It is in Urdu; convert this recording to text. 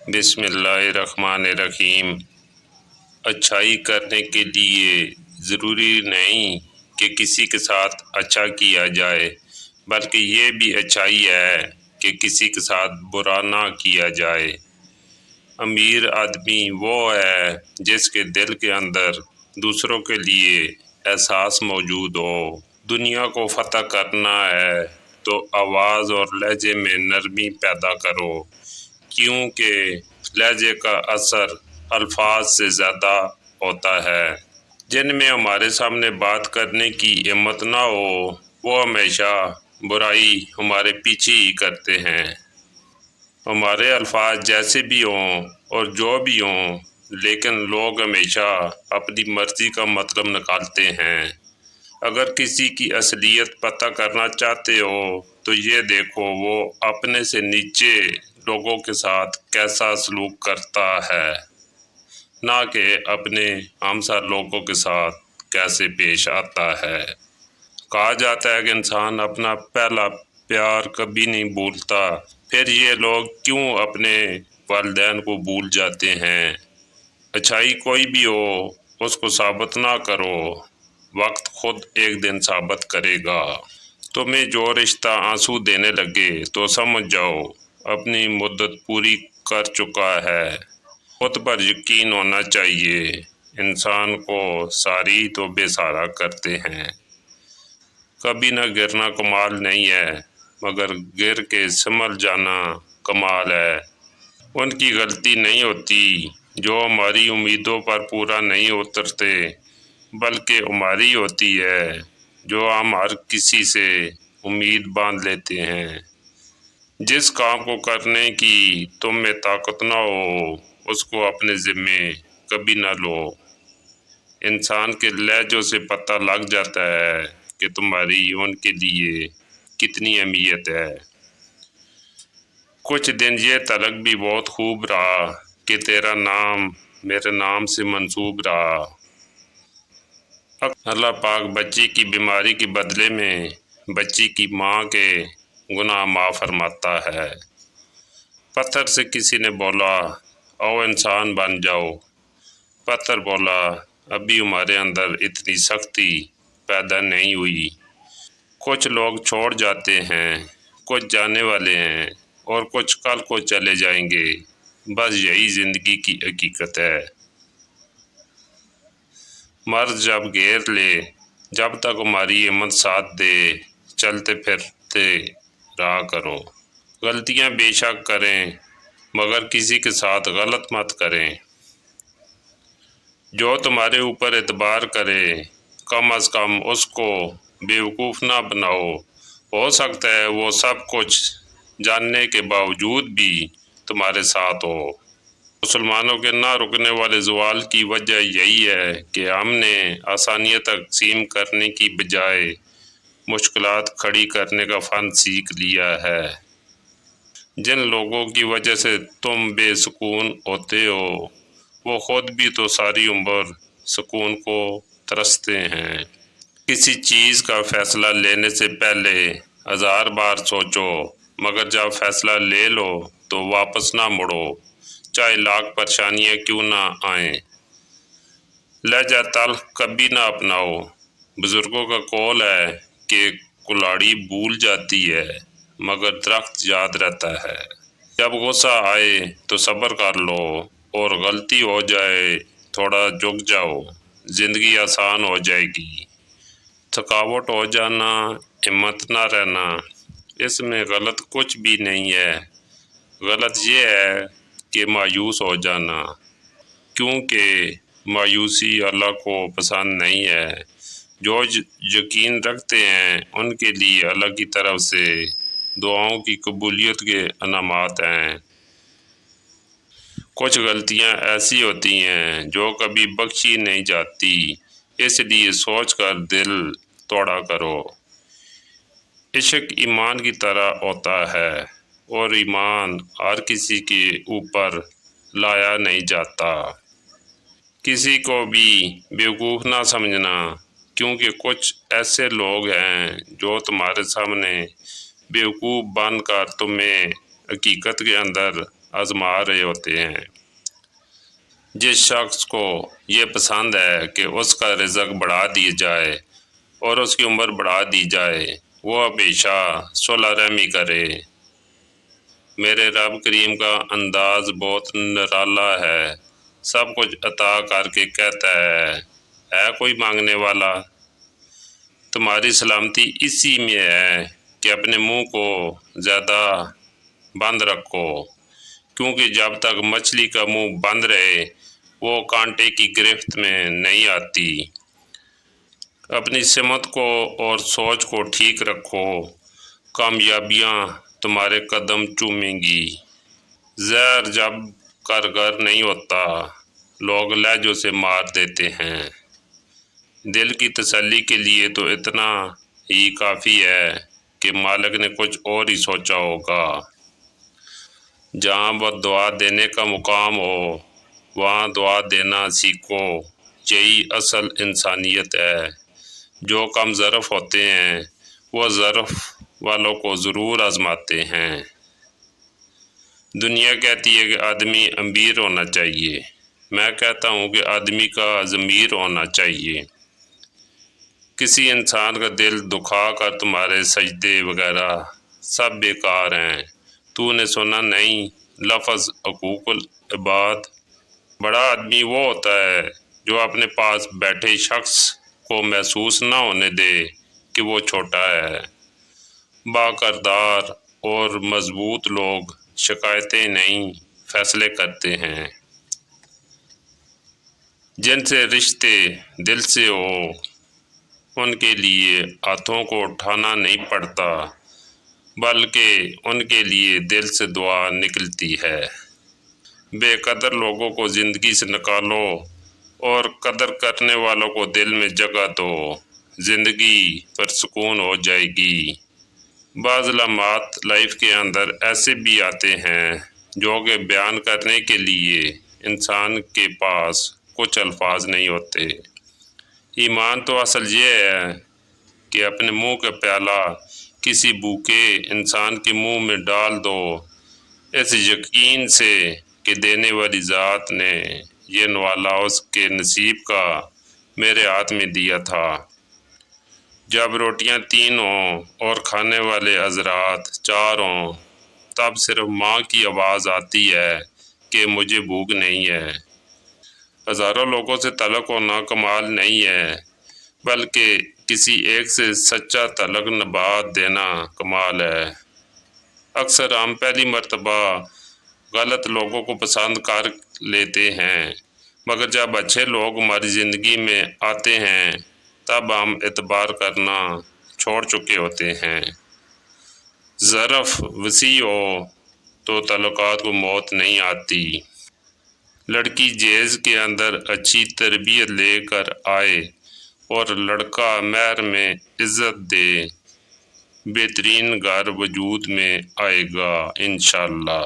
بسم اللہ الرحمن الرحیم۔ اچھائی کرنے کے لیے ضروری نہیں کہ کسی کے ساتھ اچھا کیا جائے، بلکہ یہ بھی اچھائی ہے کہ کسی کے ساتھ برا نہ کیا جائے۔ امیر آدمی وہ ہے جس کے دل کے اندر دوسروں کے لیے احساس موجود ہو۔ دنیا کو فتح کرنا ہے تو آواز اور لہجے میں نرمی پیدا کرو، کیونکہ لہجے کا اثر الفاظ سے زیادہ ہوتا ہے۔ جن میں ہمارے سامنے بات کرنے کی ہمت نہ ہو، وہ ہمیشہ برائی ہمارے پیچھے ہی کرتے ہیں۔ ہمارے الفاظ جیسے بھی ہوں اور جو بھی ہوں، لیکن لوگ ہمیشہ اپنی مرضی کا مطلب نکالتے ہیں۔ اگر کسی کی اصلیت پتہ کرنا چاہتے ہو تو یہ دیکھو وہ اپنے سے نیچے لوگوں کے ساتھ کیسا سلوک کرتا ہے، نہ کہ اپنے ہمسر لوگوں کے ساتھ کیسے پیش آتا ہے۔ کہا جاتا ہے کہ انسان اپنا پہلا پیار کبھی نہیں بھولتا، پھر یہ لوگ کیوں اپنے والدین کو بھول جاتے ہیں؟ اچھائی کوئی بھی ہو، اس کو ثابت نہ کرو، وقت خود ایک دن ثابت کرے گا۔ تمہیں جو رشتہ آنسو دینے لگے تو سمجھ جاؤ اپنی مدت پوری کر چکا ہے۔ خود پر یقین ہونا چاہیے۔ انسان کو ساری تو بے سہارا کرتے ہیں۔ کبھی نہ گرنا کمال نہیں ہے، مگر گر کے سنبھل جانا کمال ہے۔ ان کی غلطی نہیں ہوتی جو ہماری امیدوں پر پورا نہیں اترتے، بلکہ ہماری ہوتی ہے جو ہم ہر کسی سے امید باندھ لیتے ہیں۔ جس کام کو کرنے کی تم میں طاقت نہ ہو، اس کو اپنے ذمے کبھی نہ لو۔ انسان کے لہجوں سے پتہ لگ جاتا ہے کہ تمہاری ان کے لیے کتنی اہمیت ہے۔ کچھ دن یہ تعلق بھی بہت خوب رہا کہ تیرا نام میرے نام سے منسوب رہا۔ اللہ پاک بچی کی بیماری کے بدلے میں بچی کی ماں کے گناہ معاف فرماتا ہے۔ پتھر سے کسی نے بولا آؤ انسان بن جاؤ۔ پتھر بولا ابھی ہمارے اندر اتنی سختی پیدا نہیں ہوئی۔ کچھ لوگ چھوڑ جاتے ہیں، کچھ جانے والے ہیں اور کچھ کل کو چلے جائیں گے، بس یہی زندگی کی حقیقت ہے۔ مرض جب گھیر لے، جب تک ہماری ہمت ساتھ دے، چلتے پھرتے رہا کرو۔ غلطیاں بے شک کریں، مگر کسی کے ساتھ غلط مت کریں۔ جو تمہارے اوپر اعتبار کرے، کم از کم اس کو بیوقوف نہ بناؤ۔ ہو سکتا ہے وہ سب کچھ جاننے کے باوجود بھی تمہارے ساتھ ہو۔ مسلمانوں کے نہ رکنے والے زوال کی وجہ یہی ہے کہ ہم نے آسانیاں تقسیم کرنے کی بجائے مشکلات کھڑی کرنے کا فن سیکھ لیا ہے۔ جن لوگوں کی وجہ سے تم بے سکون ہوتے ہو، وہ خود بھی تو ساری عمر سکون کو ترستے ہیں۔ کسی چیز کا فیصلہ لینے سے پہلے 1000 بار سوچو، مگر جب فیصلہ لے لو تو واپس نہ مڑو، چاہے لاکھ پریشانیاں کیوں نہ آئیں۔ لہجہ تلخ کبھی نہ اپناؤ۔ بزرگوں کا قول ہے کہ کلاڑی بھول جاتی ہے مگر درخت یاد رہتا ہے۔ جب غصہ آئے تو صبر کر لو، اور غلطی ہو جائے تھوڑا جھک جاؤ، زندگی آسان ہو جائے گی۔ تھکاوٹ ہو جانا، ہمت نہ رہنا، اس میں غلط کچھ بھی نہیں ہے۔ غلط یہ ہے کہ مایوس ہو جانا، کیونکہ مایوسی اللہ کو پسند نہیں ہے۔ جو یقین رکھتے ہیں ان کے لیے اللہ کی طرف سے دعاؤں کی قبولیت کے انعامات ہیں۔ کچھ غلطیاں ایسی ہوتی ہیں جو کبھی بخشی نہیں جاتی، اس لیے سوچ کر دل توڑا کرو۔ عشق ایمان کی طرح ہوتا ہے، اور ایمان ہر کسی کے اوپر لایا نہیں جاتا۔ کسی کو بھی بیوقوف نہ سمجھنا، کیونکہ کچھ ایسے لوگ ہیں جو تمہارے سامنے بیوقوف بن کر تمہیں حقیقت کے اندر آزما رہے ہوتے ہیں۔ جس شخص کو یہ پسند ہے کہ اس کا رزق بڑھا دیا جائے اور اس کی عمر بڑھا دی جائے، وہ ہمیشہ صلح رحمی کرے۔ میرے رب کریم کا انداز بہت نرالا ہے، سب کچھ عطا کر کے کہتا ہے کوئی مانگنے والا؟ تمہاری سلامتی اسی میں ہے کہ اپنے منہ کو زیادہ بند رکھو، کیونکہ جب تک مچھلی کا منہ بند رہے وہ کانٹے کی گرفت میں نہیں آتی۔ اپنی سمت کو اور سوچ کو ٹھیک رکھو، کامیابیاں تمہارے قدم چومیں گی۔ زہر جب کارگر نہیں ہوتا، لوگ لہجوں سے مار دیتے ہیں۔ دل کی تسلی کے لیے تو اتنا ہی کافی ہے کہ مالک نے کچھ اور ہی سوچا ہوگا۔ جہاں بد دعا دینے کا مقام ہو وہاں دعا دینا سیکھو، یہی اصل انسانیت ہے۔ جو کم ظرف ہوتے ہیں وہ ظرف والوں کو ضرور آزماتے ہیں۔ دنیا کہتی ہے کہ آدمی امیر ہونا چاہیے، میں کہتا ہوں کہ آدمی کا ضمیر ہونا چاہیے۔ کسی انسان کا دل دکھا کر تمہارے سجدے وغیرہ سب بیکار ہیں۔ تو نے سنا نہیں لفظ حقوق العباد؟ بڑا آدمی وہ ہوتا ہے جو اپنے پاس بیٹھے شخص کو محسوس نہ ہونے دے کہ وہ چھوٹا ہے۔ باکردار اور مضبوط لوگ شکایتیں نہیں، فیصلے کرتے ہیں۔ جن سے رشتے دل سے ہو ان کے لیے ہاتھوں کو اٹھانا نہیں پڑتا، بلکہ ان کے لیے دل سے دعا نکلتی ہے۔ بے قدر لوگوں کو زندگی سے نکالو اور قدر کرنے والوں کو دل میں جگہ دو، زندگی پرسکون ہو جائے گی۔ بعض لمحات لائف کے اندر ایسے بھی آتے ہیں جو کہ بیان کرنے کے لیے انسان کے پاس کچھ الفاظ نہیں ہوتے۔ ایمان تو اصل یہ ہے کہ اپنے منہ کا پیالہ کسی بھوکے انسان کے منہ میں ڈال دو، اس یقین سے کہ دینے والی ذات نے یہ نوالا اس کے نصیب کا میرے ہاتھ میں دیا تھا۔ جب روٹیاں 3 ہوں اور کھانے والے حضرات 4 ہوں، تب صرف ماں کی آواز آتی ہے کہ مجھے بھوک نہیں ہے۔ ہزاروں لوگوں سے تعلق ہونا کمال نہیں ہے، بلکہ کسی ایک سے سچا تعلق نبھا دینا کمال ہے۔ اکثر ہم پہلی مرتبہ غلط لوگوں کو پسند کر لیتے ہیں، مگر جب اچھے لوگ ہماری زندگی میں آتے ہیں تب ہم اعتبار کرنا چھوڑ چکے ہوتے ہیں۔ ظرف وسیع ہو تو تعلقات کو موت نہیں آتی۔ لڑکی جہیز کے اندر اچھی تربیت لے کر آئے اور لڑکا مہر میں عزت دے، بہترین گھر وجود میں آئے گا انشاءاللہ۔